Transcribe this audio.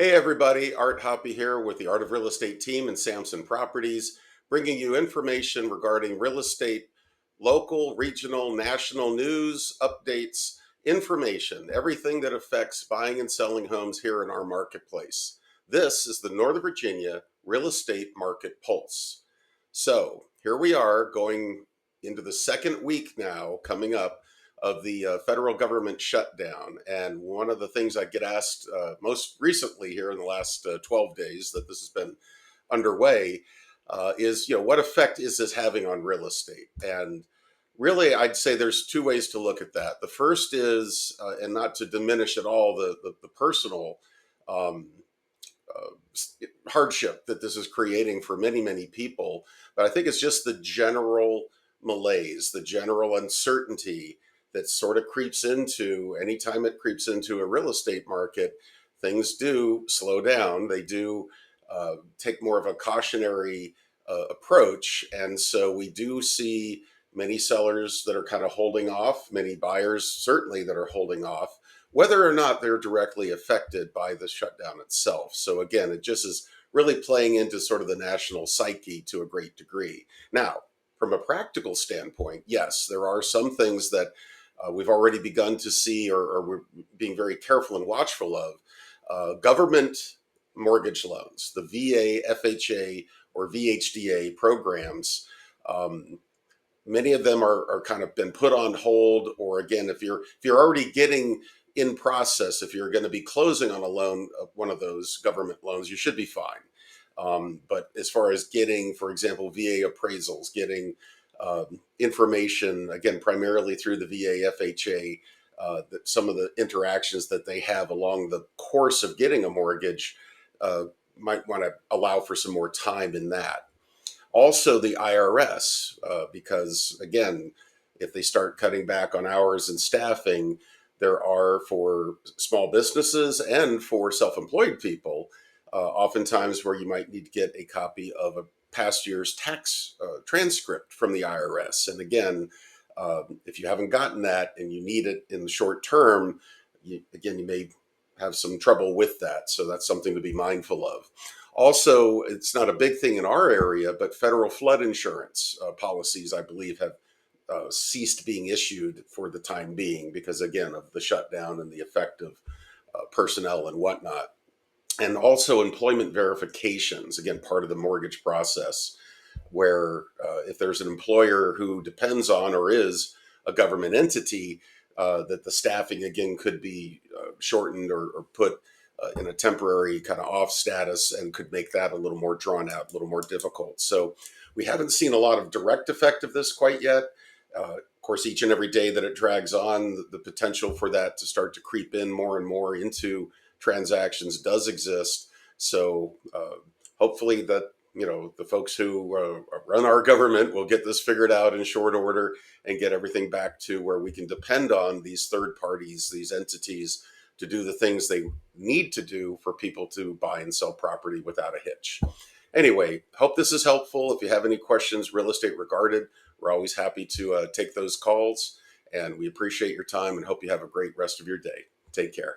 Hey everybody, Art Hoppy here with the Art of Real Estate team and Samson Properties, bringing you information regarding real estate, local, regional, national news, updates, information, everything that affects buying and selling homes here in our marketplace. This is the Northern Virginia Real Estate Market Pulse. So here we are going into the second week now, coming up, of the federal government shutdown. And one of the things I get asked most recently here in the last 12 days that this has been underway is, what effect is this having on real estate? And really, I'd say there's two ways to look at that. The first is, and not to diminish at all the personal um, hardship that this is creating for many, many people, but I think it's just the general malaise, the general uncertainty that sort of creeps into anytime it creeps into a real estate market. Things do slow down. They do take more of a cautionary approach. And so we do see many sellers that are kind of holding off, many buyers certainly that are holding off, whether or not they're directly affected by the shutdown itself. So again, it just is really playing into sort of the national psyche to a great degree. Now, from a practical standpoint, yes, there are some things that we've already begun to see, or we're being very careful and watchful of. Government mortgage loans, the VA, FHA, or VHDA programs. Many of them are kind of been put on hold, or again, if you're already getting in process, if you're going to be closing on a loan, one of those government loans, you should be fine. But as far as getting, for example, VA appraisals, getting information, again, primarily through the VA FHA, that some of the interactions that they have along the course of getting a mortgage might want to allow for some more time in that. Also, the IRS, because again, if they start cutting back on hours and staffing, there are for small businesses and for self-employed people, oftentimes where you might need to get a copy of a past year's tax transcript from the IRS. And again, if you haven't gotten that and you need it in the short term, you may have some trouble with that. So that's something to be mindful of. Also, it's not a big thing in our area, but federal flood insurance policies, I believe, have ceased being issued for the time being because, again, of the shutdown and the effect of personnel and whatnot. And also employment verifications, again, part of the mortgage process, where if there's an employer who depends on or is a government entity, that the staffing, again, could be shortened or put in a temporary kind of off status and could make that a little more drawn out, a little more difficult. So we haven't seen a lot of direct effect of this quite yet. Of course, each and every day that it drags on, the potential for that to start to creep in more and more into transactions does exist. So hopefully that the folks who run our government will get this figured out in short order and get everything back to where we can depend on these third parties, these entities, to do the things they need to do for people to buy and sell property without a hitch. Anyway, hope this is helpful. If you have any questions real estate regarded, we're always happy to take those calls, and we appreciate your time and hope you have a great rest of your day. Take care.